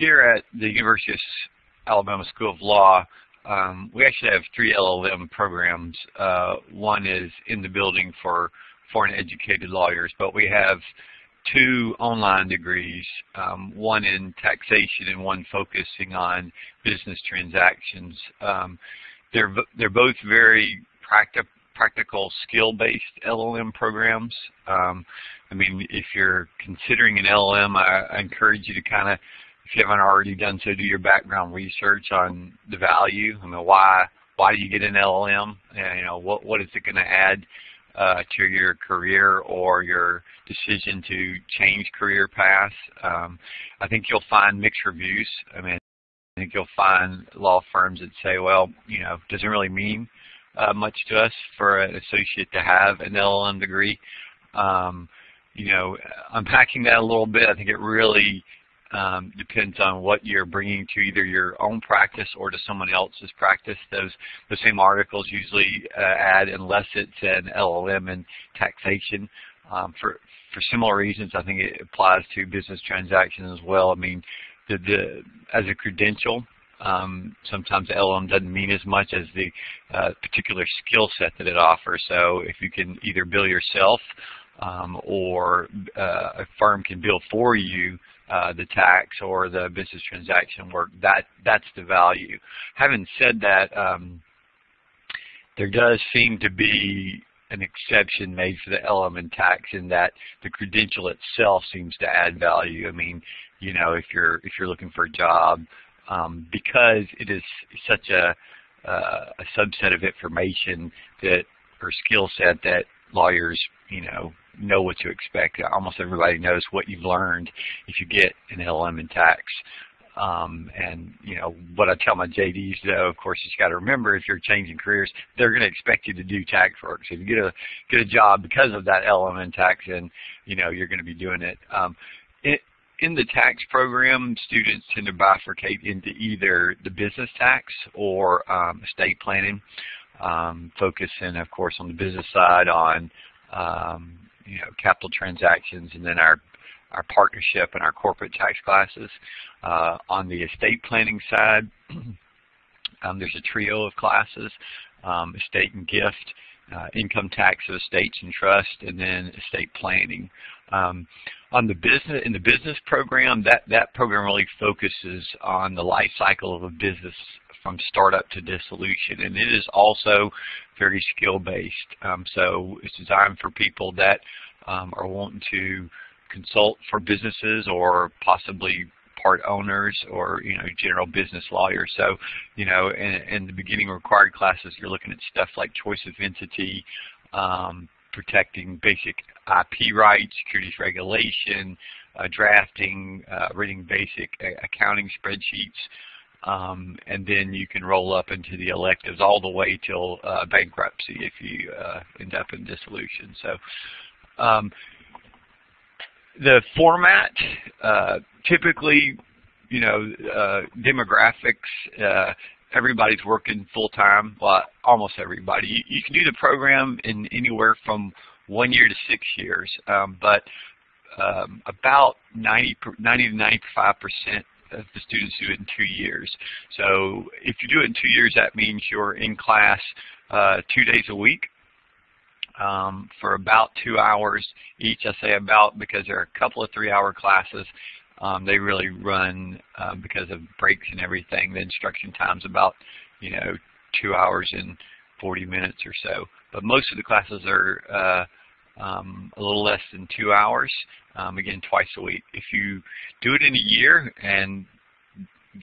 here at the University of Alabama School of Law, we actually have 3 LLM programs. One is in the building for foreign educated lawyers, but we have 2 online degrees, one in taxation and one focusing on business transactions. They're both very practical skill-based LLM programs. I mean, if you're considering an LLM, I encourage you to kind of, if you haven't already done so, do your background research on the value. I mean, why do you get an LLM? You know, what is it going to add to your career or your decision to change career paths? I think you'll find mixed reviews. I mean, I think you'll find law firms that say, well, you know, it doesn't really mean much to us for an associate to have an LLM degree. You know, unpacking that a little bit, I think it really depends on what you're bringing to either your own practice or to someone else's practice. Those same articles usually add, unless it's an LLM in taxation. For similar reasons, I think it applies to business transactions as well. I mean, as a credential, sometimes the LLM doesn't mean as much as the particular skill set that it offers. So if you can either bill yourself or a firm can bill for you the tax or the business transaction work, that's the value. Having said that, there does seem to be an exception made for the LLM in tax, in that the credential itself seems to add value. I mean, you know, if you're looking for a job, because it is such a subset of information that, or skill set, that lawyers, you know what to expect. Almost everybody knows what you've learned if you get an LLM in tax. And you know what I tell my JDs, though, of course, you got to remember, if you're changing careers, they're going to expect you to do tax work. So if you get a job because of that LLM in tax, then you know you're going to be doing it. In the tax program, students tend to bifurcate into either the business tax or estate planning, focusing, of course, on the business side on you know, capital transactions, and then our partnership and our corporate tax classes. On the estate planning side, there's a trio of classes: estate and gift, income tax of estates and trust, and then estate planning. In the business program, that program really focuses on the life cycle of a business from startup to dissolution, and it is also very skill-based. So it's designed for people that are wanting to consult for businesses, or possibly part owners, or you know, general business lawyers. So you know, in the beginning required classes, you're looking at stuff like choice of entity, protecting basic IP rights, securities regulation, drafting, reading basic accounting spreadsheets, and then you can roll up into the electives all the way till bankruptcy if you end up in dissolution. So the format, typically, you know, demographics, everybody's working full-time. Well, almost everybody. You can do the program in anywhere from 1 year to 6 years, but about 90 to 95% of the students do it in 2 years. So if you do it in 2 years, that means you're in class 2 days a week for about 2 hours each. I say about because there are a couple of 3-hour classes. They really run, because of breaks and everything, the instruction time's about, you know, 2 hours and 40 minutes or so. But most of the classes are a little less than 2 hours, again, twice a week. If you do it in a year, and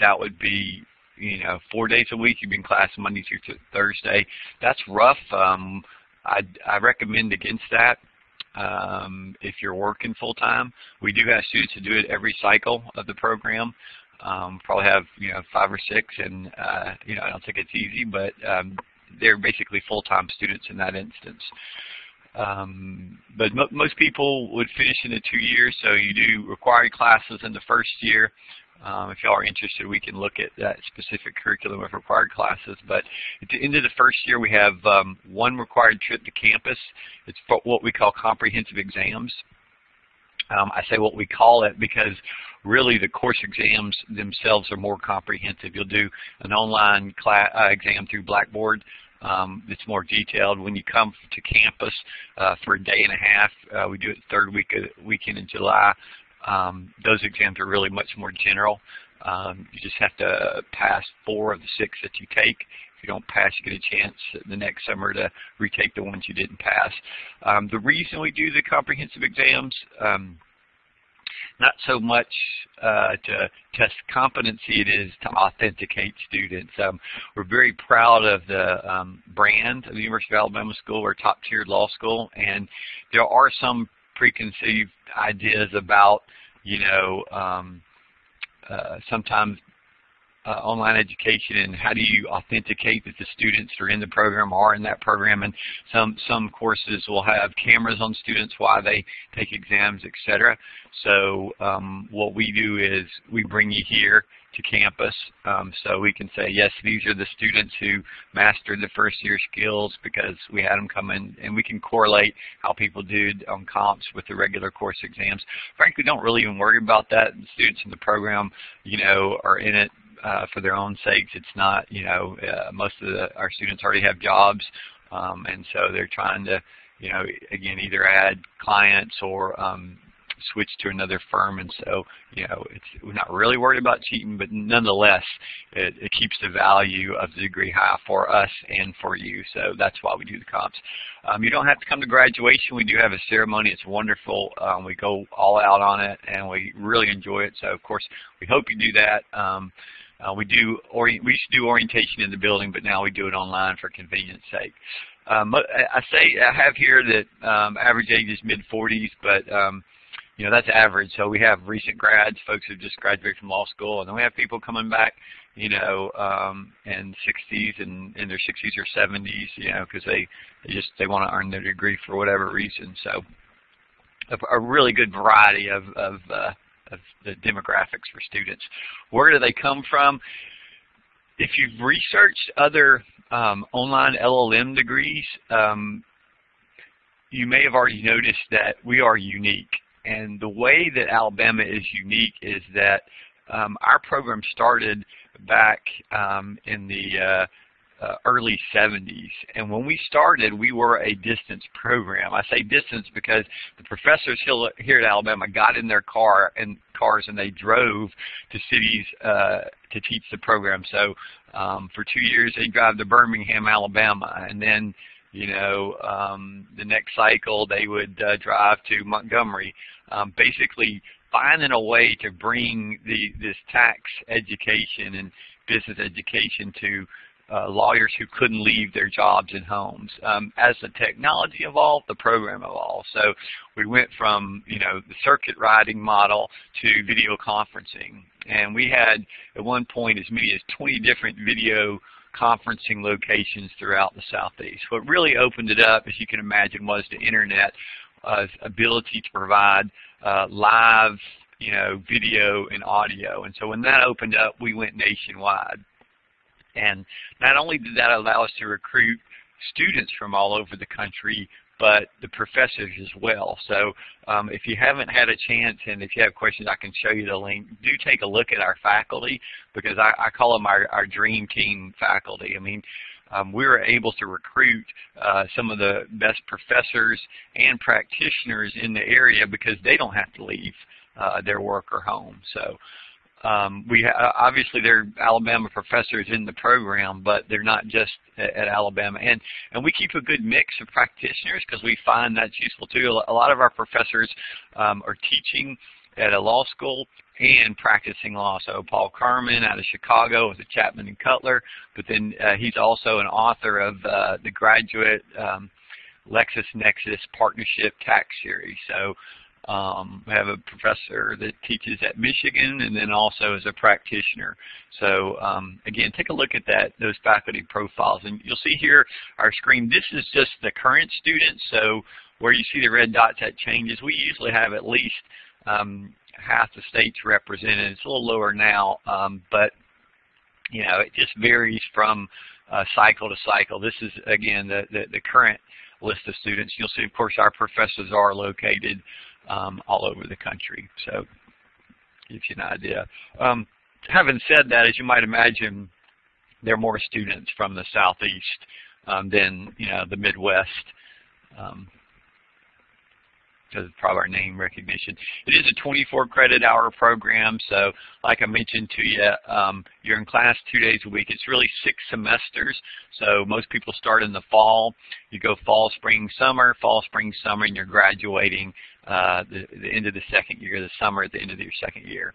that would be, you know, 4 days a week, you'd be in class Monday through Thursday. That's rough. I recommend against that. If you're working full-time, we do have students who do it every cycle of the program. Probably have, you know, 5 or 6, and you know, I don't think it's easy, but they're basically full-time students in that instance. But most people would finish in the 2 years, so you do required classes in the first year. If y'all are interested, we can look at that specific curriculum of required classes. But at the end of the first year, we have one required trip to campus. It's what we call comprehensive exams. I say what we call it because really the course exams themselves are more comprehensive. You'll do an online exam through Blackboard. It's more detailed. When you come to campus for a day and a half, we do it the third weekend in July. Those exams are really much more general. You just have to pass 4 of the 6 that you take. If you don't pass, you get a chance the next summer to retake the ones you didn't pass. The reason we do the comprehensive exams, not so much to test competency, it is to authenticate students. We're very proud of the brand of the University of Alabama School. We're a top-tiered law school, and there are some preconceived ideas about, you know, sometimes online education and how do you authenticate that the students that are in the program are in that program, and some courses will have cameras on students while they take exams, etc. So what we do is we bring you here to campus so we can say, yes, these are the students who mastered the first year skills because we had them come in, and we can correlate how people did on comps with the regular course exams. Frankly, don't really even worry about that. The students in the program, you know, are in it for their own sakes. It's not, you know, most of our students already have jobs, and so they're trying to, you know, again, either add clients or switch to another firm, and so, you know, we're not really worried about cheating, but nonetheless, it keeps the value of the degree high for us and for you, so that's why we do the comps. You don't have to come to graduation. We do have a ceremony. It's wonderful. We go all out on it, and we really enjoy it, so of course, we hope you do that. We used to do orientation in the building, but now we do it online for convenience sake. I have here that average age is mid-40s, but you know, that's average. So we have recent grads, folks who just graduated from law school, and then we have people coming back, you know, in 60s and in their 60s or 70s, you know, because they want to earn their degree for whatever reason. So a really good variety of the demographics for students. Where do they come from? If you've researched other online LLM degrees, you may have already noticed that we are unique. And the way that Alabama is unique is that our program started back in the early 70s, and when we started, we were a distance program. I say distance because the professors here at Alabama got in their cars and they drove to cities to teach the program. So for 2 years, they drive to Birmingham, Alabama, and then, you know, the next cycle they would drive to Montgomery, basically finding a way to bring this tax education and business education to lawyers who couldn't leave their jobs and homes. As the technology evolved, the program evolved. So we went from, you know, the circuit riding model to video conferencing. And we had, at one point, as many as 20 different video conferencing locations throughout the Southeast. What really opened it up, as you can imagine, was the Internet's ability to provide live, you know, video and audio. And so when that opened up, we went nationwide. And not only did that allow us to recruit students from all over the country, but the professors as well. So if you haven't had a chance, and if you have questions, I can show you the link. Do take a look at our faculty, because I call them our dream team faculty. I mean, we were able to recruit some of the best professors and practitioners in the area because they don't have to leave their work or home. So obviously there are Alabama professors in the program, but they're not just at Alabama. And we keep a good mix of practitioners because we find that's useful too. A lot of our professors are teaching at a law school and practicing law. So Paul Carmen out of Chicago is a Chapman and Cutler, but then he's also an author of the graduate LexisNexis Partnership Tax Series. So we have a professor that teaches at Michigan and then also as a practitioner. So again, take a look at those faculty profiles, and you'll see here our screen. This is just the current students. So where you see the red dots, that changes. We usually have at least half the states represented. It's a little lower now, but you know, it just varies from cycle to cycle. This is again the current list of students. You'll see, of course, our professors are located all over the country. So gives you an idea. Having said that, as you might imagine, there are more students from the Southeast than the Midwest, because of probably our name recognition. It is a 24 credit hour program, so like I mentioned to you, you're in class 2 days a week. It's really 6 semesters, so most people start in the fall. You go fall, spring, summer, and you're graduating the end of the second year, the summer at the end of your second year.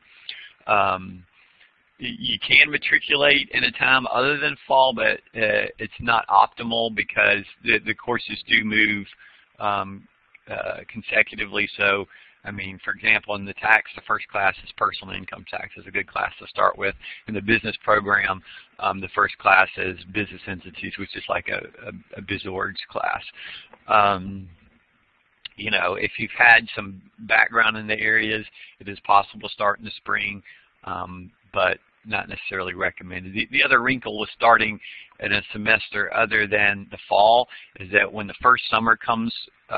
You can matriculate in a time other than fall, but it's not optimal because the courses do move consecutively. So, I mean, for example, in the tax, the first class is personal income tax. It's a good class to start with. In the business program, the first class is business entities, which is like a BizOrgs class. If you've had some background in the areas, it is possible to start in the spring, but not necessarily recommended. The other wrinkle with starting in a semester other than the fall is that when the first summer comes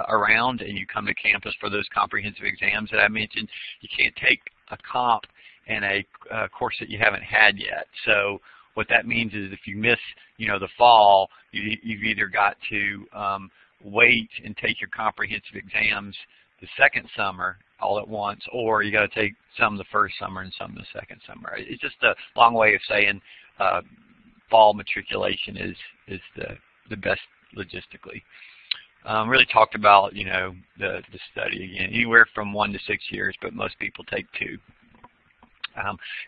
around and you come to campus for those comprehensive exams that I mentioned, you can't take a comp in a course that you haven't had yet. So what that means is if you miss, the fall, you've either got to wait and take your comprehensive exams the second summer all at once, or you got to take some the first summer and some the second summer. It's just a long way of saying fall matriculation is the best logistically. Really talked about the study again, anywhere from 1 to 6 years, but most people take 2.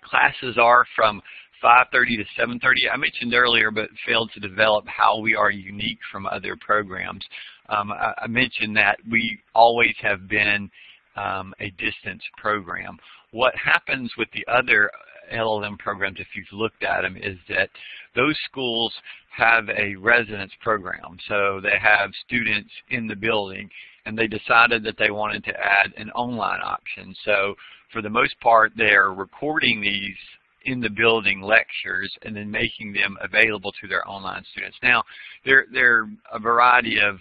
Classes are from 5:30 to 7:30. I mentioned earlier, but failed to develop how we are unique from other programs. I mentioned that we always have been a distance program. What happens with the other LLM programs, if you've looked at them, is that those schools have a residence program. So they have students in the building, and they decided that they wanted to add an online option. So for the most part, they're recording these in the building lectures and then making them available to their online students. Now, there are a variety of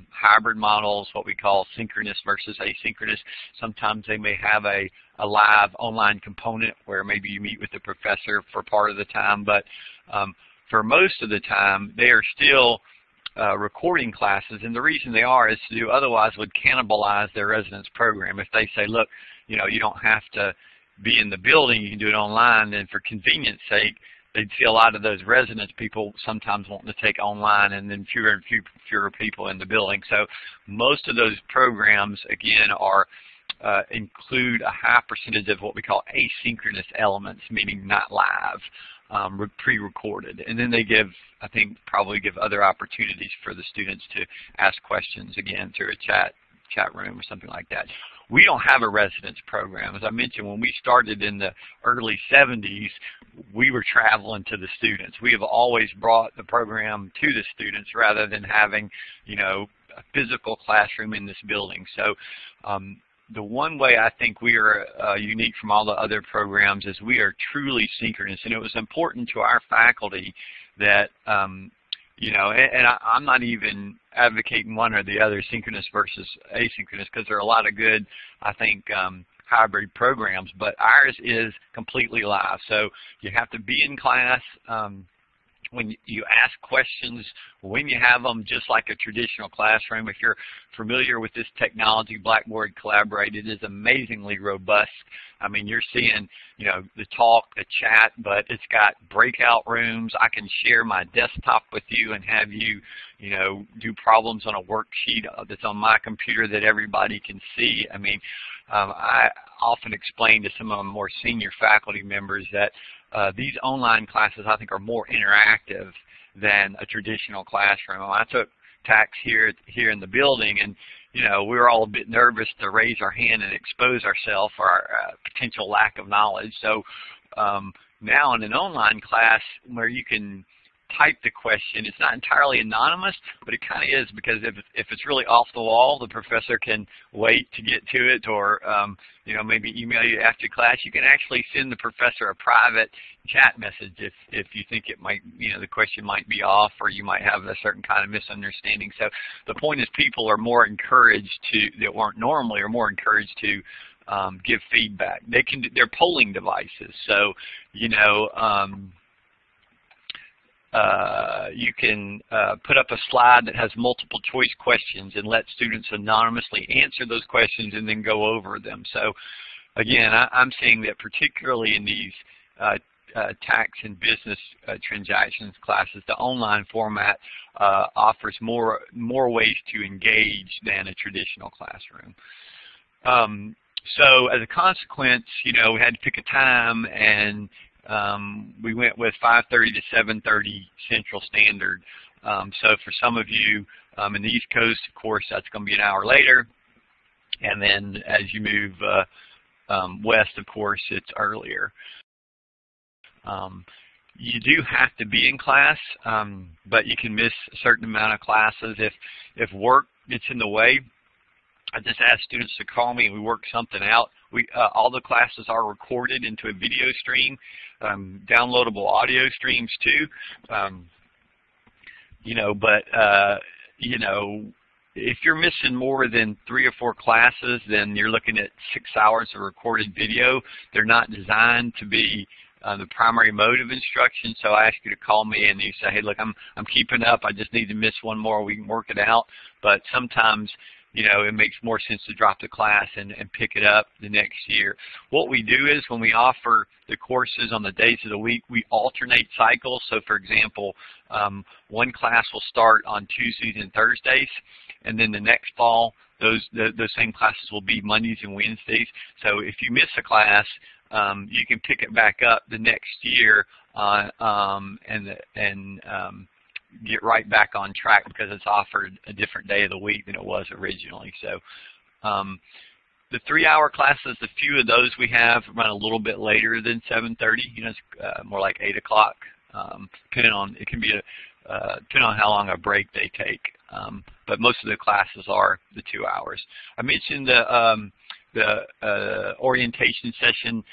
hybrid models, what we call synchronous versus asynchronous. Sometimes they may have a live online component where maybe you meet with the professor for part of the time, but for most of the time, they are still recording classes, and the reason they are is to do otherwise would cannibalize their residence program. If they say, look, you don't have to be in the building, you can do it online, then for convenience sake, they'd see a lot of those residence people sometimes wanting to take online and then fewer and fewer people in the building. So most of those programs, again, are include a high percentage of what we call asynchronous elements, meaning not live, pre-recorded. And then they probably give other opportunities for the students to ask questions, again, through a chat room or something like that. We don't have a residence program. As I mentioned, when we started in the early 70s, we were traveling to the students. We have always brought the program to the students rather than having, a physical classroom in this building. So the one way I think we are unique from all the other programs is we are truly synchronous. And it was important to our faculty that and I'm not even advocating one or the other, synchronous versus asynchronous, because there are a lot of good, I think, hybrid programs, but ours is completely live. So you have to be in class when you ask questions, when you have them, just like a traditional classroom. If you're familiar with this technology, Blackboard Collaborate, it is amazingly robust. I mean, you're seeing, the talk, the chat, but it's got breakout rooms. I can share my desktop with you and have you, do problems on a worksheet that's on my computer that everybody can see. I mean, I often explain to some of my more senior faculty members that these online classes, I think, are more interactive than a traditional classroom. I took tax here in the building, and we were all a bit nervous to raise our hand and expose ourselves for our potential lack of knowledge. So now in an online class where you can type the question. It's not entirely anonymous, but it kind of is, because if it's really off the wall, the professor can wait to get to it, or you know, maybe email you after class. You can actually send the professor a private chat message if you think it might, you know, the question might be off, or you might have a certain kind of misunderstanding. So the point is, people are more encouraged to, that weren't normally, are more encouraged to give feedback. They're polling devices, so you know, you can put up a slide that has multiple choice questions and let students anonymously answer those questions and then go over them. So again, I'm seeing that particularly in these tax and business transactions classes, the online format offers more ways to engage than a traditional classroom. So as a consequence, you know, we had to pick a time, and we went with 5:30 to 7:30 Central Standard. So for some of you in the East Coast, of course, that's going to be an hour later. And then as you move west, of course, it's earlier. You do have to be in class, but you can miss a certain amount of classes. If work gets in the way, I just ask students to call me and we work something out. All the classes are recorded into a video stream, downloadable audio streams too. You know, but you know, if you're missing more than 3 or 4 classes, then you're looking at 6 hours of recorded video. They're not designed to be the primary mode of instruction. So I ask you to call me and you say, hey, look, I'm keeping up. I just need to miss one more. We can work it out. But sometimes, you know, it makes more sense to drop the class and pick it up the next year. What we do is, when we offer the courses on the days of the week, we alternate cycles. So for example, one class will start on Tuesdays and Thursdays, and then the next fall, those same classes will be Mondays and Wednesdays. So if you miss a class, you can pick it back up the next year and get right back on track, because it's offered a different day of the week than it was originally. So the 3-hour classes, a few of those we have run a little bit later than 7:30. You know, it's more like 8 o'clock. Depending on, it can be depending on how long a break they take. But most of the classes are the 2 hours. I mentioned the orientation session.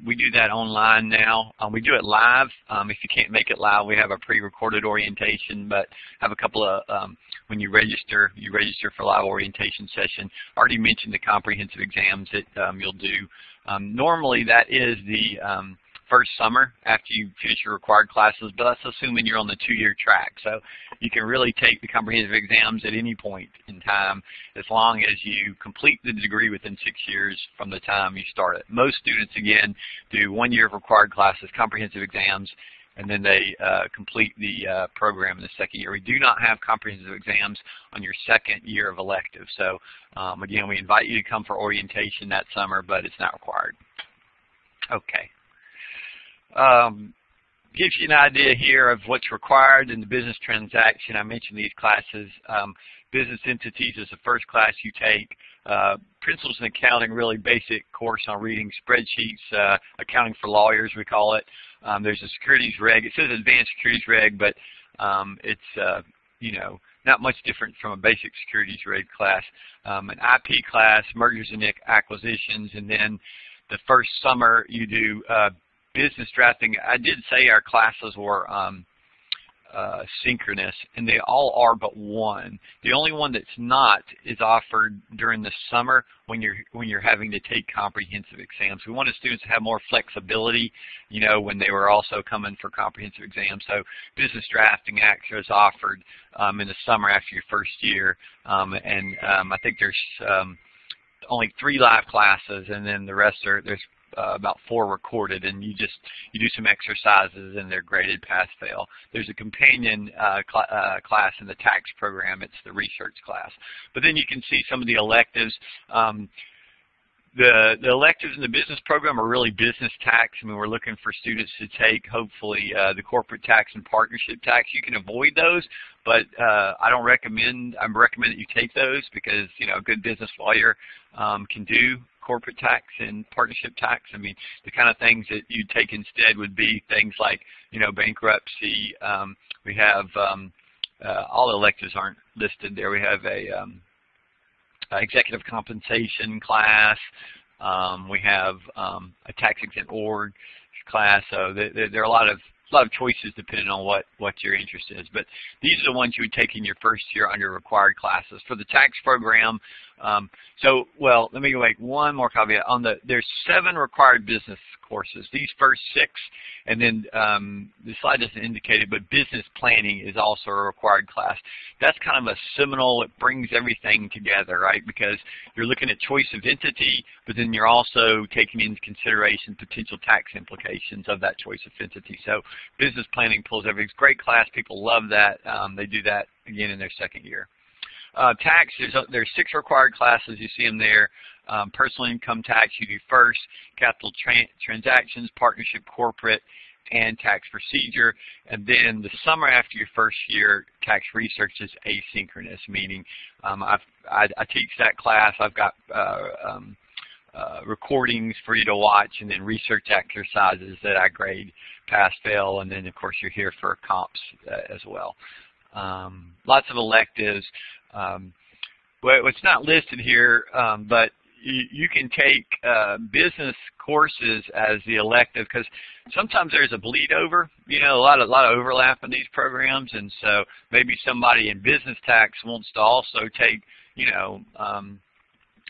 We do that online now. We do it live. If you can't make it live, we have a pre-recorded orientation, but have a couple of, when you register for live orientation session. I already mentioned the comprehensive exams that you'll do. Normally that is the first summer after you finish your required classes, but that's assuming you're on the 2-year track. So you can really take the comprehensive exams at any point in time, as long as you complete the degree within 6 years from the time you start it. Most students, again, do 1 year of required classes, comprehensive exams, and then they complete the program in the second year. We do not have comprehensive exams on your second year of elective. So again, we invite you to come for orientation that summer, but it's not required. Okay. Gives you an idea here of what's required in the business transaction. I mentioned these classes. Business entities is the first class you take. Principles in accounting, really basic course on reading spreadsheets, accounting for lawyers, we call it. There's a securities reg. It says advanced securities reg, but it's you know, not much different from a basic securities reg class. An IP class, mergers and acquisitions, and then the first summer you do business drafting. I did say our classes were synchronous, and they all are but one. The only one that's not is offered during the summer when you're having to take comprehensive exams. We wanted students to have more flexibility, you know, when they were also coming for comprehensive exams. So business drafting actually is offered in the summer after your first year, and I think there's only 3 live classes, and then the rest are there's about 4 recorded, and you do some exercises and they're graded pass-fail. There's a companion class in the tax program. It's the research class. But then you can see some of the electives. The electives in the business program are really business tax. I mean, we're looking for students to take, hopefully, the corporate tax and partnership tax. You can avoid those, but I recommend that you take those, because, you know, a good business lawyer can do corporate tax and partnership tax. I mean, the kind of things that you'd take instead would be things like, bankruptcy. We have all electives aren't listed there. We have a executive compensation class. We have a tax exempt org class. So there are a lot of choices depending on what your interest is. But these are the ones you would take in your first year under required classes. For the tax program, let me make one more caveat. There's 7 required business courses. These first 6, and then the slide doesn't indicate it, but business planning is also a required class. That's kind of a seminal, it brings everything together, right? Because you're looking at choice of entity, but then you're also taking into consideration potential tax implications of that choice of entity. So business planning pulls everything. It's a great class. People love that. They do that again in their second year. Tax, there's 6 required classes. You see them there. Personal income tax you do first, capital transactions, partnership, corporate, and tax procedure. And then the summer after your first year, tax research is asynchronous, meaning I teach that class. I've got recordings for you to watch, and then research exercises that I grade pass, fail, and then of course you're here for comps as well. Lots of electives. Well, it's not listed here, but you can take business courses as the elective, because sometimes there's a bleed over, a lot of overlap in these programs, and so maybe somebody in business tax wants to also take,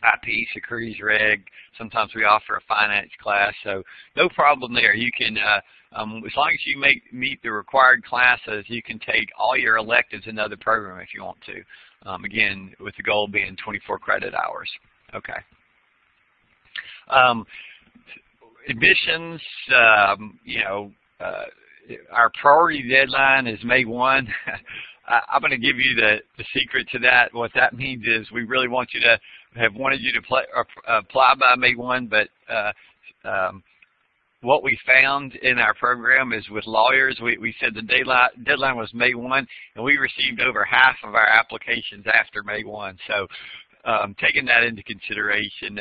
IP, securities reg. Sometimes we offer a finance class, so no problem there. You can, as long as you meet the required classes, you can take all your electives in another program if you want to. Again, with the goal being 24 credit hours. Okay. Admissions, our priority deadline is May 1. I'm going to give you the secret to that. What that means is we really want you to wanted you to apply by May 1, but what we found in our program is with lawyers, we said the deadline was May 1, and we received over half of our applications after May 1. So taking that into consideration,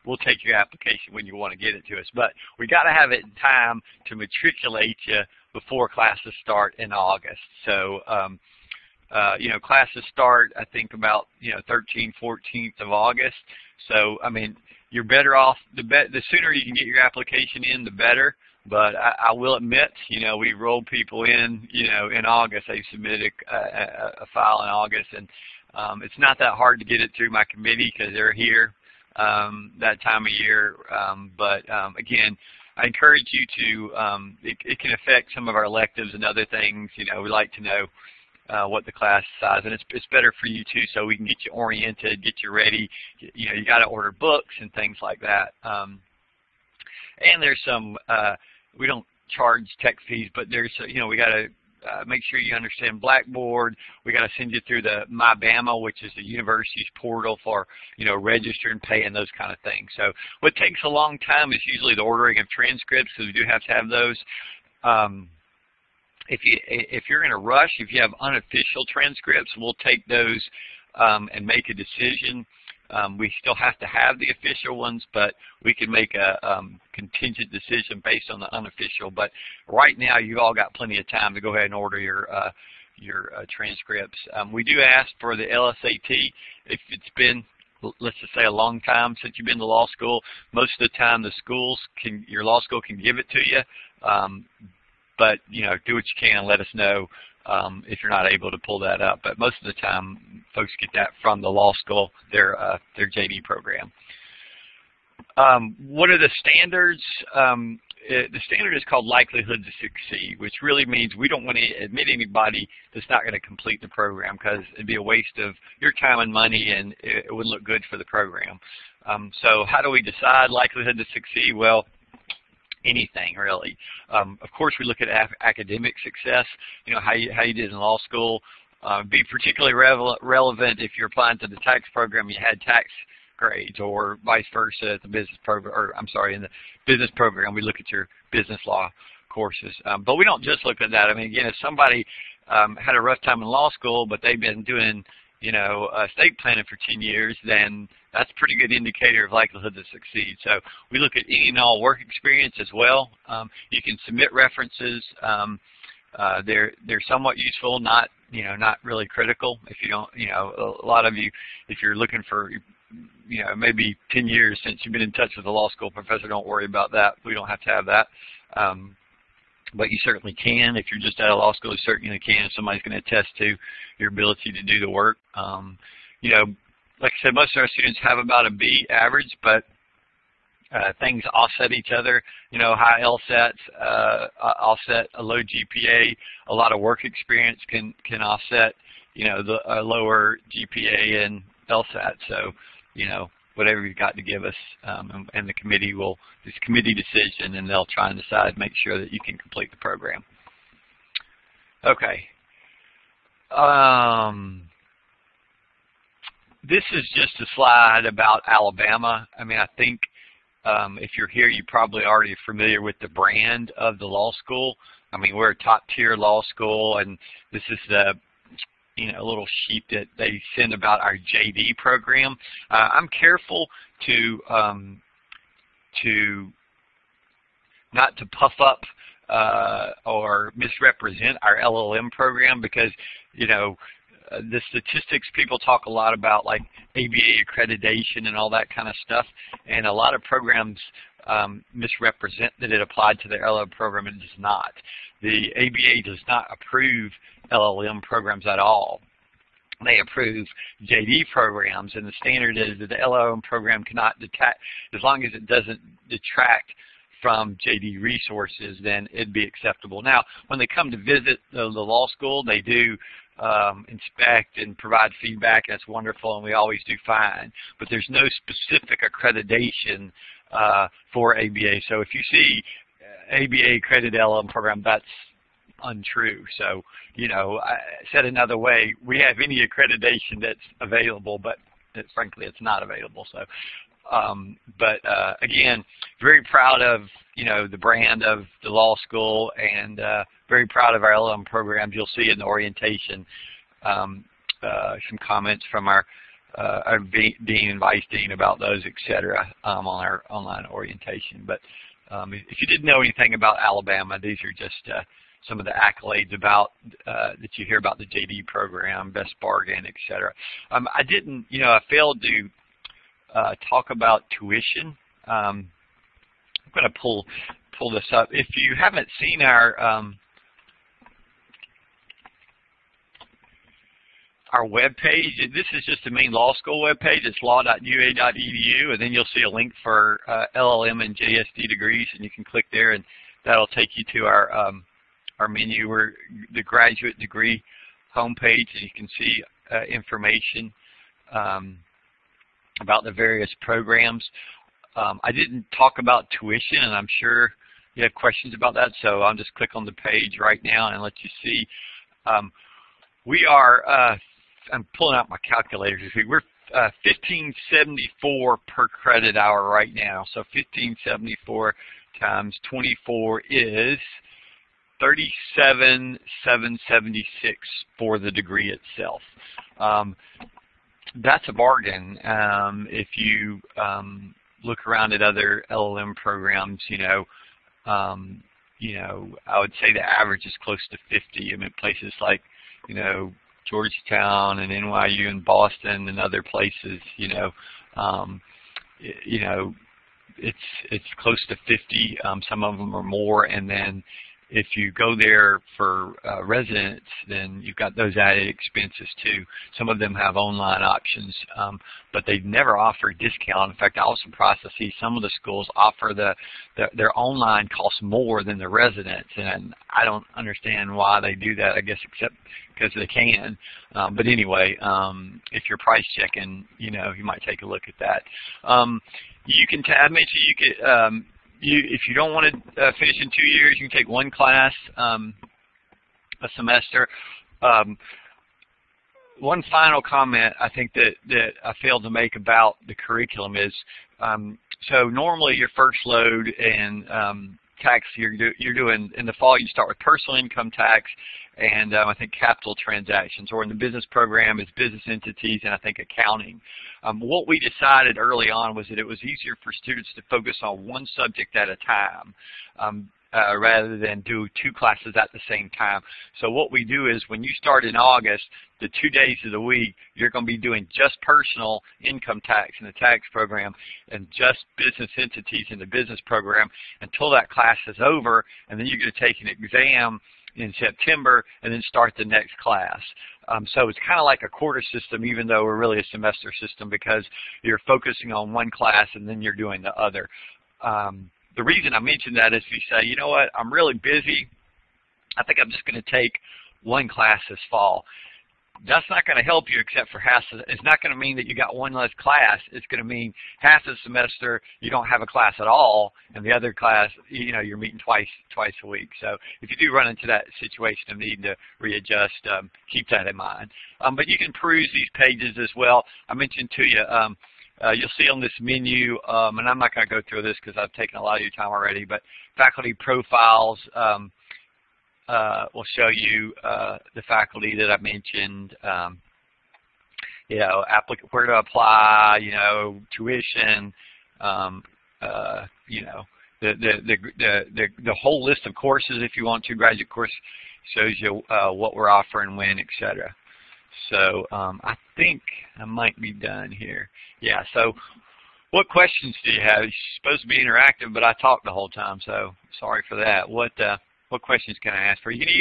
we'll take your application when you want to get it to us. But we got to have it in time to matriculate you before classes start in August. So, classes start, I think, about 13th, 14th of August. So, I mean, you're better off, the sooner you can get your application in, the better. But I will admit, we roll people in, in August. They submitted a file in August, and it's not that hard to get it through my committee because they're here that time of year. Again, I encourage you to, it can affect some of our electives and other things. We like to know what the class size, and it's better for you too, so we can get you oriented, get you ready. You got to order books and things like that. And there's some, we don't charge tech fees, but there's, we got to make sure you understand Blackboard. We got to send you through the MyBama, which is the university's portal for, registering, paying, those kind of things. So what takes a long time is usually the ordering of transcripts, because we do have to have those. If you're in a rush, if you have unofficial transcripts, we'll take those and make a decision. We still have to have the official ones, but we can make a contingent decision based on the unofficial. But right now, you've all got plenty of time to go ahead and order your transcripts. We do ask for the LSAT. If it's been, let's just say, a long time since you've been to law school, most of the time your law school can give it to you. But do what you can and let us know if you're not able to pull that up. But most of the time, folks get that from the law school, their JD program. What are the standards? The standard is called likelihood to succeed, which really means we don't want to admit anybody that's not going to complete the program, because it'd be a waste of your time and money, and it wouldn't look good for the program. So how do we decide likelihood to succeed? Well, anything really. Of course, we look at academic success. How you did in law school. Be particularly relevant if you're applying to the tax program. You had tax grades, or vice versa at the business program. Or I'm sorry, in the business program, we look at your business law courses. But we don't just look at that. I mean, again, if somebody had a rough time in law school, but they've been doing estate planning for 10 years, then that's a pretty good indicator of likelihood to succeed. So we look at any and all work experience as well. You can submit references. They're somewhat useful, not really critical. If you don't, a lot of you, if you're looking for, maybe 10 years since you've been in touch with a law school professor, don't worry about that. We don't have to have that. But you certainly can. If you're just out of law school, you certainly can. Somebody's going to attest to your ability to do the work. Like I said, most of our students have about a B average, but things offset each other. High LSATs offset a low GPA. A lot of work experience can offset, the lower GPA and LSAT. So, whatever you've got to give us, and the committee it's committee decision, and they'll try and decide, make sure that you can complete the program. Okay. This is just a slide about Alabama. I mean, I think if you're here, you're probably already familiar with the brand of the law school. I mean, we're a top-tier law school, and this is the little sheet that they send about our JD program. I'm careful to not to puff up or misrepresent our LLM program, because the statistics, people talk a lot about like ABA accreditation and all that kind of stuff, and a lot of programs misrepresent that it applied to their LLM program, and it does not. The ABA does not approve LLM programs at all. They approve JD programs, and the standard is that the LLM program cannot detect, as long as it doesn't detract from JD resources, then it'd be acceptable. Now, when they come to visit the law school, they do inspect and provide feedback. That's wonderful, and we always do fine. But there's no specific accreditation for ABA. So if you see ABA accredited LLM program, that's untrue. So, said another way, we have any accreditation that's available, but frankly, it's not available. So, again, very proud of the brand of the law school, and very proud of our LLM programs. You'll see in the orientation some comments from our dean and vice dean about those, etc., on our online orientation. But if you didn't know anything about Alabama, these are just some of the accolades about that you hear about the JD program, best bargain, etc. I didn't, I failed to talk about tuition. I'm going to pull this up. If you haven't seen our web page, this is just the main law school web page. It's law.ua.edu, and then you'll see a link for LLM and JSD degrees, and you can click there, and that'll take you to our menu, or the graduate degree homepage, and you can see information about the various programs. I didn't talk about tuition, and I'm sure you have questions about that, so I'll just click on the page right now and let you see. We are, I'm pulling out my calculator. We're $15.74 per credit hour right now. So $15.74 times 24 is $37,776 for the degree itself. That's a bargain. If you look around at other LLM programs, I would say the average is close to 50. I mean, places like, Georgetown and NYU and Boston and other places, it's close to 50. Some of them are more, and then if you go there for residence, then you've got those added expenses too. Some of them have online options, but they never offer a discount. In fact, I was surprised to see some of the schools offer their online costs more than the residence, and I don't understand why they do that. I guess except because they can. But anyway, if you're price checking, you might take a look at that. You can mention you could. If you don't want to finish in 2 years, you can take one class a semester. One final comment I think that I failed to make about the curriculum is, so normally your first load and tax you're doing in the fall. You start with personal income tax and I think capital transactions, or in the business program is business entities and I think accounting. What we decided early on was that it was easier for students to focus on one subject at a time rather than do 2 classes at the same time. So what we do is when you start in August, the 2 days of the week, you're going to be doing just personal income tax in the tax program and just business entities in the business program until that class is over, and then you're going to take an exam in September and then start the next class. So it's kind of like a quarter system, even though we're really a semester system, because you're focusing on one class and then you're doing the other. The reason I mention that is if you say, you know what, I'm really busy, I think I'm just going to take one class this fall. That's not going to help you except for half. It's not going to mean that you got one less class. It's going to mean half the semester you don't have a class at all, and the other class, you know, you're meeting twice a week. So if you do run into that situation of needing to readjust, keep that in mind. But you can peruse these pages as well. I mentioned to you, you'll see on this menu, and I'm not going to go through this because I've taken a lot of your time already, but faculty profiles will show you the faculty that I mentioned, you know, where to apply, you know, tuition, you know, the whole list of courses if you want to. Graduate course shows you what we're offering, when, etc. So I think I might be done here. Yeah, so what questions do you have? You're supposed to be interactive, but I talked the whole time, so sorry for that. What questions can I ask for? You can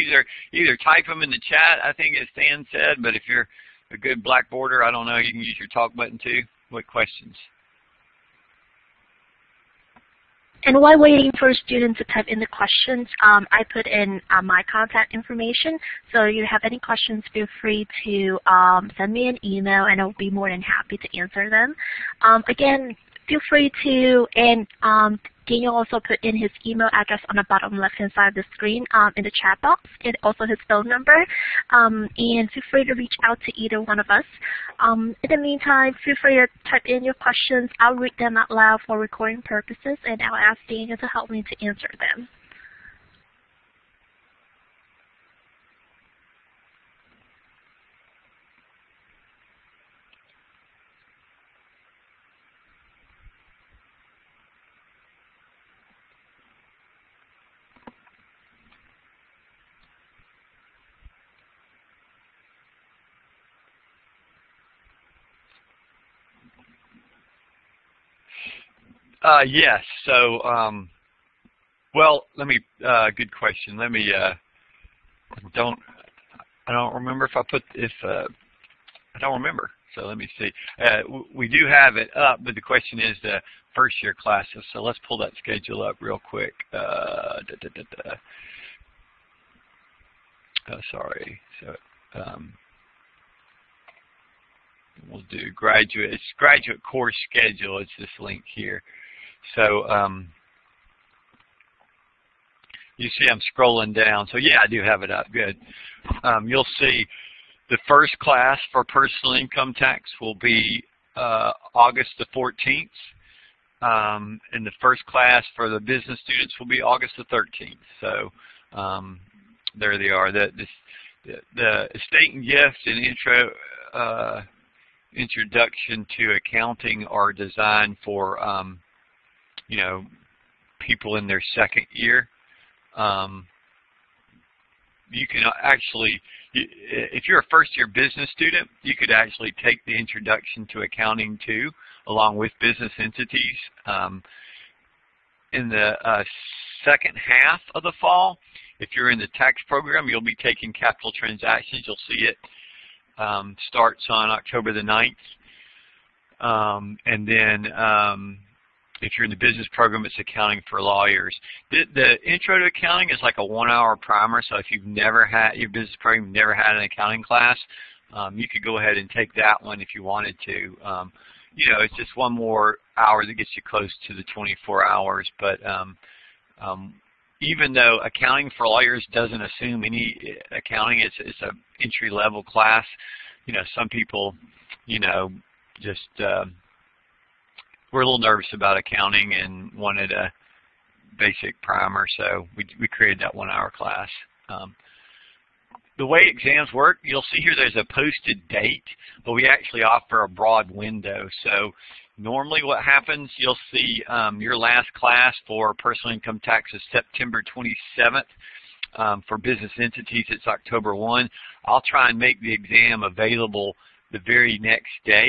either type them in the chat, I think as Stan said, but if you're a good blackboarder, I don't know, you can use your talk button too. What questions? And while waiting for students to type in the questions, I put in my contact information. So if you have any questions, feel free to send me an email, and I'll be more than happy to answer them. Again, feel free to, and Daniel also put in his email address on the bottom left-hand side of the screen in the chat box, and also his phone number. And feel free to reach out to either one of us. In the meantime, feel free to type in your questions. I'll read them out loud for recording purposes, and I'll ask Daniel to help me to answer them. Yes. So, well, let me. Good question. Let me. I don't remember if I put if. I don't remember. So let me see. We do have it up, but the question is the first year classes. So let's pull that schedule up real quick. Sorry. So. We'll do graduate. It's graduate course schedule. It's this link here. So you see I'm scrolling down. So yeah, I do have it up. Good. You'll see the first class for personal income tax will be August the 14th. And the first class for the business students will be August the 13th. So there they are. The estate and gift and introduction to accounting are designed for you know, people in their second year. You can actually, if you're a first-year business student, you could actually take the introduction to accounting too, along with business entities. In the second half of the fall, if you're in the tax program, you'll be taking capital transactions. You'll see it starts on October the 9th. And then if you're in the business program, it's accounting for lawyers. The intro to accounting is like a 1-hour primer, so if you've never had, your business program never had an accounting class, you could go ahead and take that one if you wanted to. You know, it's just one more hour that gets you close to the 24 hours, but even though accounting for lawyers doesn't assume any accounting, it's an entry-level class. You know, some people, you know, just were a little nervous about accounting and wanted to basic primer, so we created that 1-hour class. The way exams work, you'll see here there's a posted date, but we actually offer a broad window. So normally what happens, you'll see your last class for personal income tax is September 27th. For business entities, it's October 1. I'll try and make the exam available the very next day,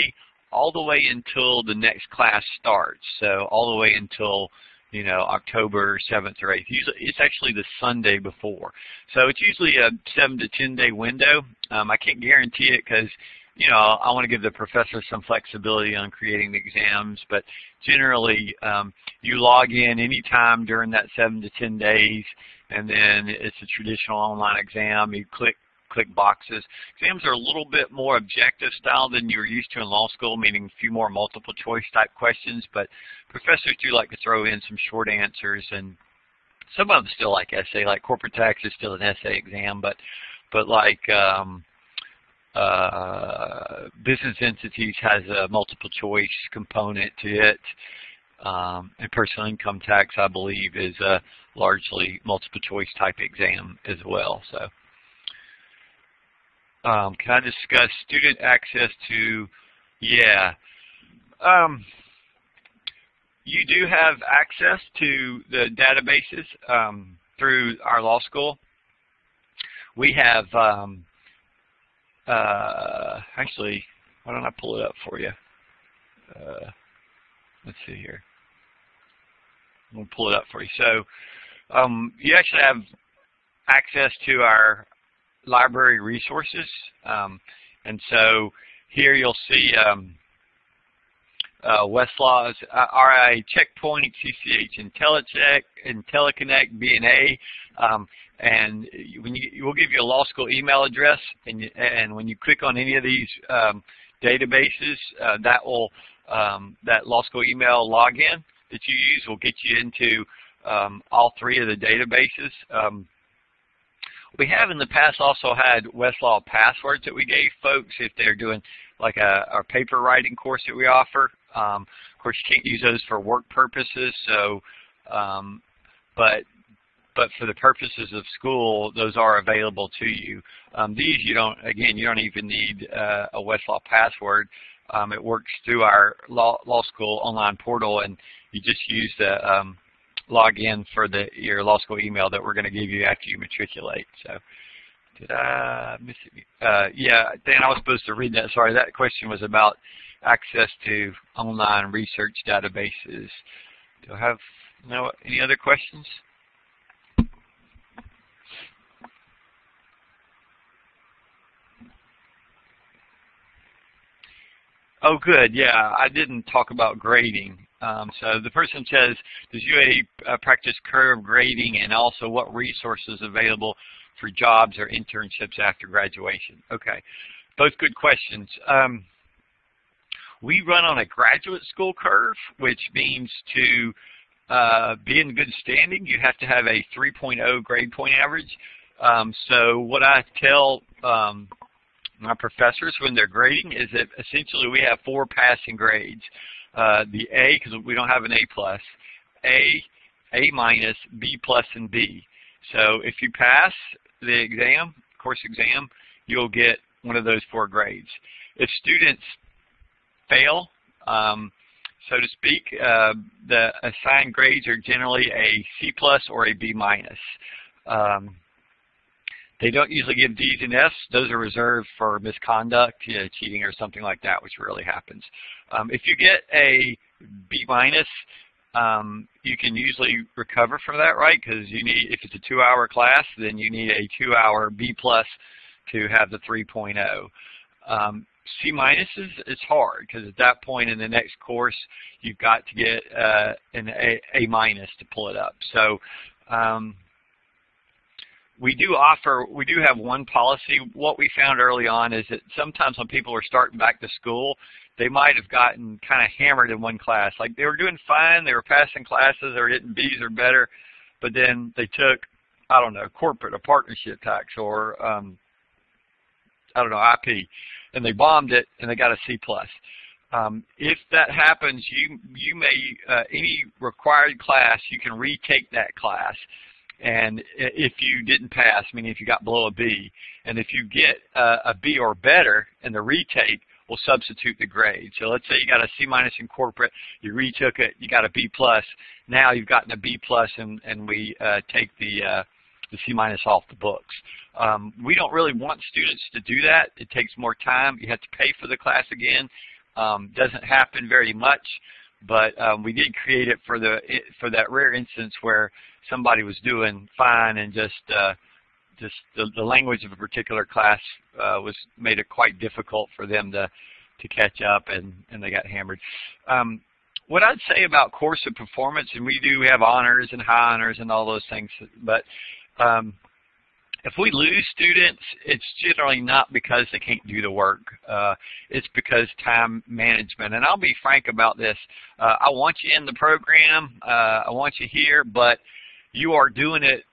all the way until the next class starts. So all the way until, you know, October 7th or 8th. Usually, it's actually the Sunday before. So it's usually a 7 to 10 day window. I can't guarantee it because, you know, I want to give the professor some flexibility on creating the exams, but generally you log in anytime during that 7 to 10 days, and then it's a traditional online exam. You click boxes. Exams are a little bit more objective style than you're used to in law school, meaning a few more multiple choice type questions, but professors do like to throw in some short answers, and some of them still like essay, like corporate tax is still an essay exam, but like business entities has a multiple choice component to it, and personal income tax, I believe, is a largely multiple choice type exam as well. So can I discuss student access to, yeah. You do have access to the databases through our law school. We have, actually, why don't I pull it up for you? Let's see here. I'm going to pull it up for you. So you actually have access to our library resources, and so here you'll see Westlaw's RIA Checkpoint, CCH IntelliConnect, B&A, and we'll give you a law school email address, and when you click on any of these databases, that law school email login that you use will get you into all three of the databases. We have in the past also had Westlaw passwords that we gave folks if they're doing like our paper writing course that we offer. Of course, you can't use those for work purposes, so but for the purposes of school, those are available to you. These you don't even need a Westlaw password. It works through our law school online portal, and you just use the log in for your law school email that we're going to give you after you matriculate. So, did I miss it? Yeah, Dan, I was supposed to read that. Sorry, that question was about access to online research databases. Do I have any other questions? Oh, good. Yeah, I didn't talk about grading. So the person says, does UA practice curve grading, and also what resources available for jobs or internships after graduation? Okay, both good questions. We run on a graduate school curve, which means to be in good standing, you have to have a 3.0 grade point average. So what I tell my professors when they're grading is that essentially we have 4 passing grades. The A, because we don't have an A+, A minus, B plus, and B. So if you pass the exam, course exam, you'll get one of those 4 grades. If students fail, so to speak, the assigned grades are generally a C+ or a B-. They don't usually give D's and F's. Those are reserved for misconduct, cheating or something like that, which rarely happens. If you get a B-, you can usually recover from that, right? Because if it's a 2-hour class, then you need a 2-hour B+ to have the 3.0. C- is hard, because at that point in the next course, you've got to get an A- to pull it up. So we do have one policy. What we found early on is that sometimes when people are starting back to school, they might have gotten kind of hammered in one class. Like they were doing fine, they were passing classes, they were getting B's or better, but then they took, I don't know, corporate or partnership tax or, I don't know, IP, and they bombed it and they got a C+. If that happens, you may, any required class, you can retake that class. And if you didn't pass, meaning if you got below a B, and if you get a B or better in the retake, we'll substitute the grade. So let's say you got a C- in corporate, you retook it, you got a B+, now you've gotten a B+, and we take the C- off the books. We don't really want students to do that. It takes more time. You have to pay for the class again. Doesn't happen very much, but we did create it for that rare instance where somebody was doing fine and just the language of a particular class made it quite difficult for them to catch up, and they got hammered. What I'd say about course of performance, and we have honors and high honors and all those things, but if we lose students, it's generally not because they can't do the work. It's because time management. And I'll be frank about this. I want you in the program. I want you here, but you are doing it.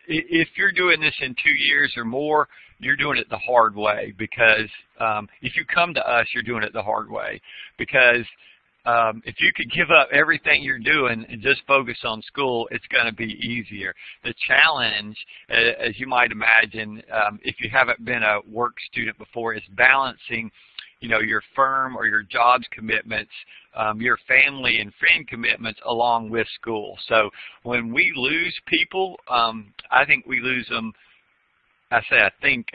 If you're doing this in 2 years or more, you're doing it the hard way, because if you come to us, you're doing it the hard way. Because if you could give up everything you're doing and just focus on school, it's going to be easier. The challenge, as you might imagine, if you haven't been a work student before, is balancing, your firm or your jobs commitments, your family and friend commitments along with school. So when we lose people, I think we lose them. I think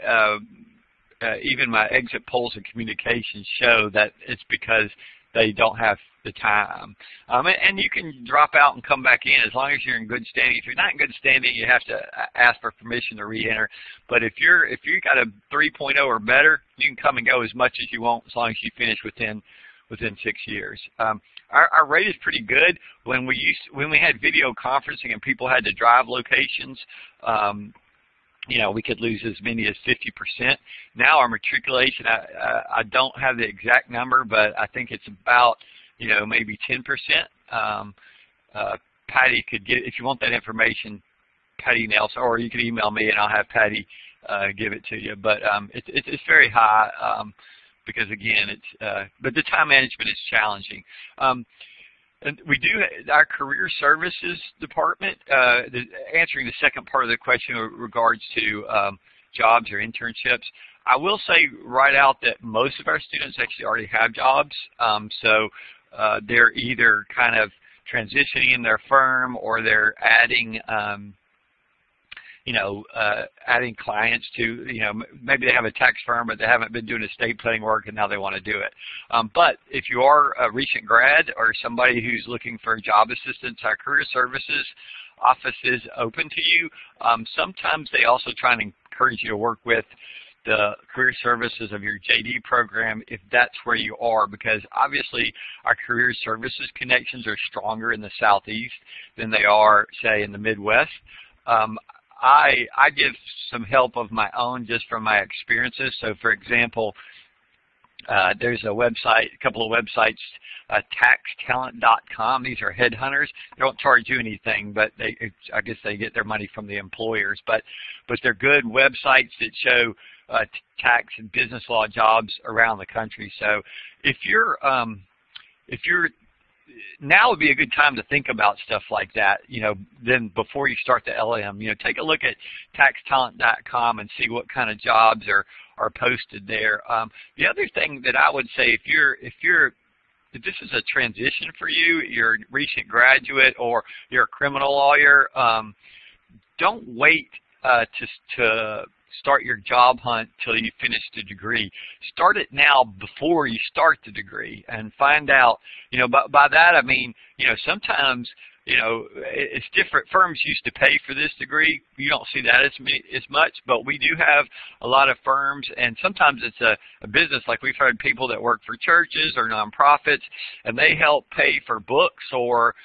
even my exit polls and communications show that it's because they don't have the time. And you can drop out and come back in as long as you're in good standing. If you're not in good standing, you have to ask for permission to re-enter. But if you got a 3.0 or better, you can come and go as much as you want as long as you finish within 6 years. Our rate is pretty good. When we had video conferencing and people had to drive locations, we could lose as many as 50%. Now our matriculation, I don't have the exact number, but I think it's about, maybe 10%. Patty could get, if you want that information, Patty Nelson, or you can email me and I'll have Patty give it to you. But it's very high because, again, but the time management is challenging. And we do our career services department, answering the second part of the question in regards to jobs or internships. I will say right out that most of our students actually already have jobs. So they're either kind of transitioning in their firm, or they're adding adding clients to, maybe they have a tax firm, but they haven't been doing estate planning work, and now they want to do it. But if you are a recent grad or somebody who's looking for job assistance, our career services office is open to you. Sometimes they also try and encourage you to work with the career services of your JD program if that's where you are, because obviously our career services connections are stronger in the Southeast than they are, say, in the Midwest. I give some help of my own just from my experiences. So, for example, there's a couple of websites, taxtalent.com. These are headhunters. They don't charge you anything, but I guess they get their money from the employers. But they're good websites that show tax and business law jobs around the country. So if you're now would be a good time to think about stuff like that, then before you start the LLM. Take a look at taxtalent.com and see what kind of jobs are posted there. The other thing that I would say, if this is a transition for you, you're a recent graduate or you're a criminal lawyer, don't wait to start your job hunt till you finish the degree. Start it now before you start the degree, and find out, by that I mean, sometimes, it's different. Firms used to pay for this degree. You don't see that as much, but we do have a lot of firms, and sometimes it's a business. Like we've heard people that work for churches or nonprofits, and they help pay for books or,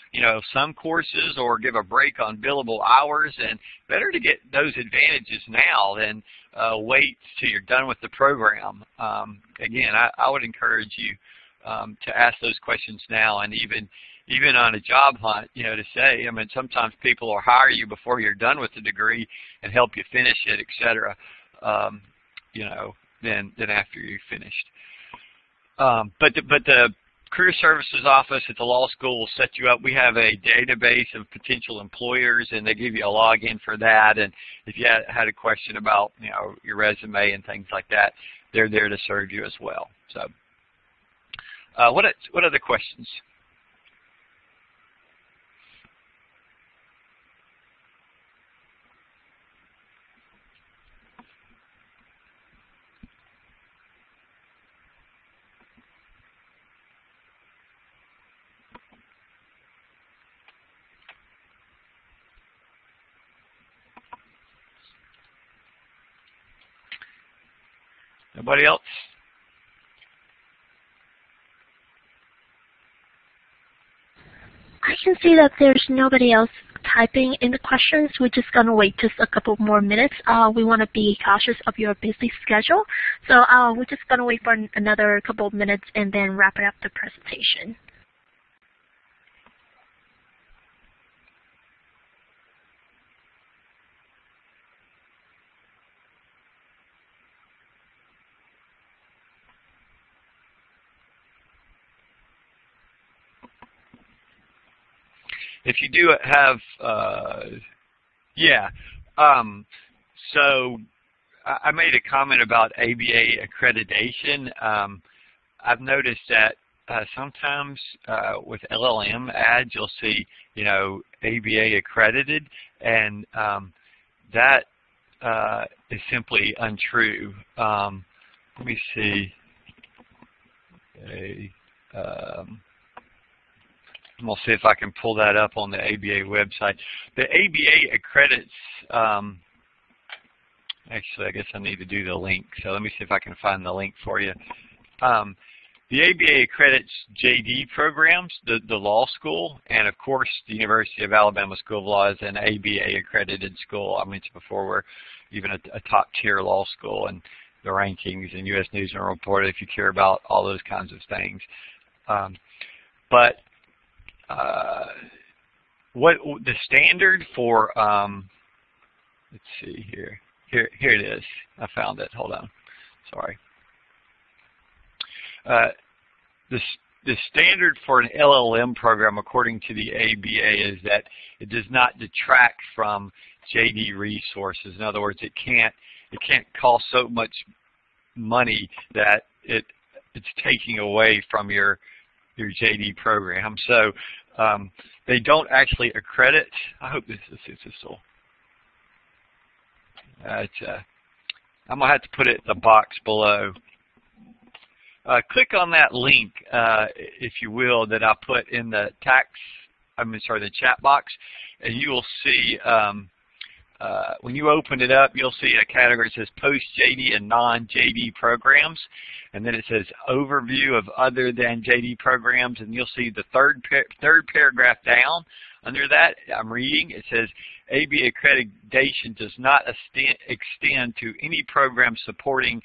some courses, or give a break on billable hours. And better to get those advantages now than wait till you're done with the program. Again, I would encourage you to ask those questions now, and even on a job hunt, to say, sometimes people will hire you before you're done with the degree and help you finish it, et cetera, than after you've finished. But the Career Services Office at the law school will set you up. We have a database of potential employers, and they give you a login for that. And if you had a question about, you know, your resume and things like that, they're there to serve you as well. So, what other questions? Nobody else? I can see that there's nobody else typing in the questions. We're just going to wait just a couple more minutes. We want to be cautious of your busy schedule. So we're just going to wait for another couple of minutes and then wrap up the presentation. If you do have, so I made a comment about ABA accreditation. I've noticed that sometimes with LLM ads, you'll see, you know, ABA accredited, and that is simply untrue. Let me see. I'm going to see if I can pull that up on the ABA website. The ABA accredits, actually, I guess I need to do the link. So let me see if I can find the link for you. The ABA accredits JD programs, the law school, and of course the University of Alabama School of Law is an ABA accredited school. I mentioned before we're even a top tier law school, and the rankings in U.S. News and World Report if you care about all those kinds of things. What the standard for, let's see here. Here it is. I found it. Hold on. Sorry. The standard for an LLM program, according to the ABA, is that it does not detract from JD resources. In other words, it can't cost so much money that it's taking away from your JD program. So they don't actually accredit. I hope this is still. I'm gonna have to put it in the box below. Click on that link, if you will, that I put in the the chat box, and you will see. When you open it up, you'll see a category that says post-JD and non-JD programs, and then it says overview of other than JD programs, and you'll see the third paragraph down. Under that, I'm reading, it says ABA accreditation does not extend to any program supporting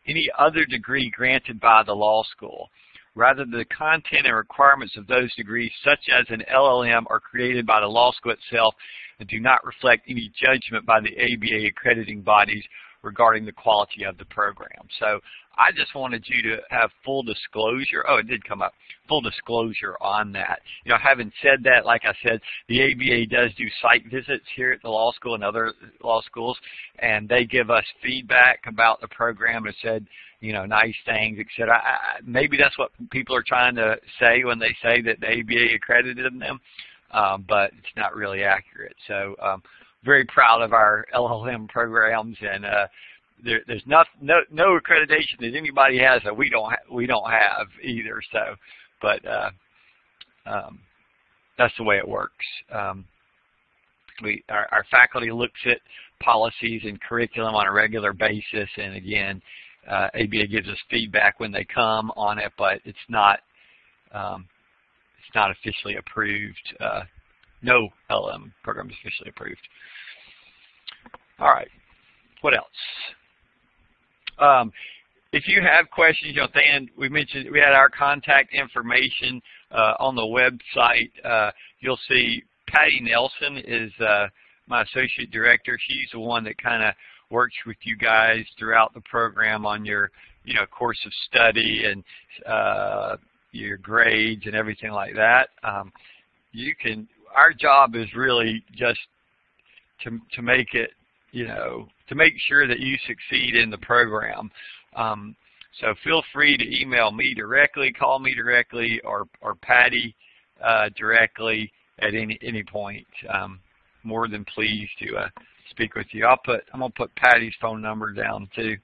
any other degree granted by the law school. Rather, the content and requirements of those degrees, such as an LLM, are created by the law school itself and do not reflect any judgment by the ABA accrediting bodies regarding the quality of the program. So I just wanted you to have full disclosure. Oh, it did come up. Full disclosure on that. You know, having said that, like I said, the ABA does do site visits here at the law school and other law schools, and they give us feedback about the program and said, you know, nice things, etc. Maybe that's what people are trying to say when they say that the ABA accredited them, but it's not really accurate. So very proud of our LLM programs, and there's no accreditation that anybody has that we don't have either. So, but that's the way it works. Our faculty looks at policies and curriculum on a regular basis, and again, ABA gives us feedback when they come on it, but it's not officially approved. No LLM program is officially approved. All right, what else? If you have questions, you know, Dan, we mentioned we had our contact information on the website. You'll see Patty Nelson is my associate director. She's the one that kind of works with you guys throughout the program on your, you know, course of study, and your grades and everything like that. Our job is really just to make it, to make sure that you succeed in the program. So feel free to email me directly, call me directly, or Patty directly at any point. More than pleased to speak with you. I'm gonna put Patty's phone number down too.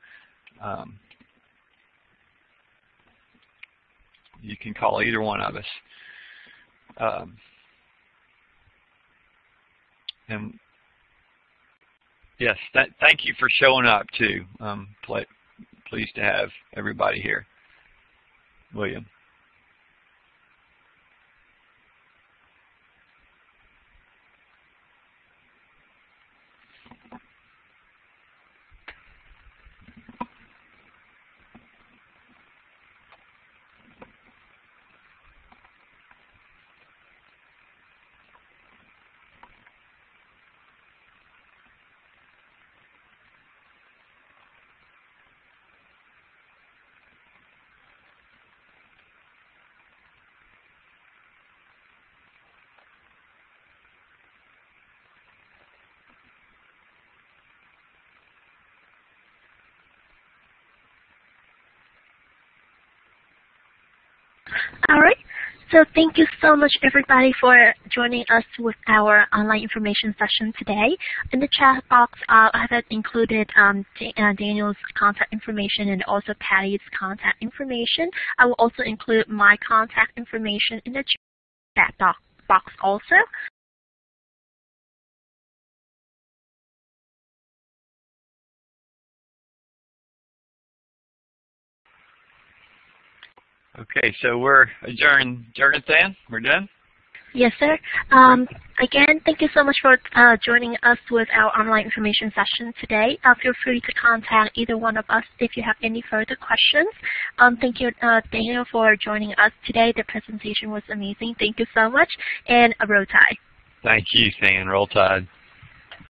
You can call either one of us. And yes, thank you for showing up too. Pleased to have everybody here. William. All right. So thank you so much, everybody, for joining us with our online information session today. In the chat box, I have included Daniel's contact information and also Patty's contact information. I will also include my contact information in the chat box also. Okay, so we're adjourned. Jonathan, we're done? Yes, sir. Again, thank you so much for joining us with our online information session today. Feel free to contact either one of us if you have any further questions. Thank you, Daniel, for joining us today. The presentation was amazing. Thank you so much, and Roll Tide. Thank you, Stan. Roll Tide.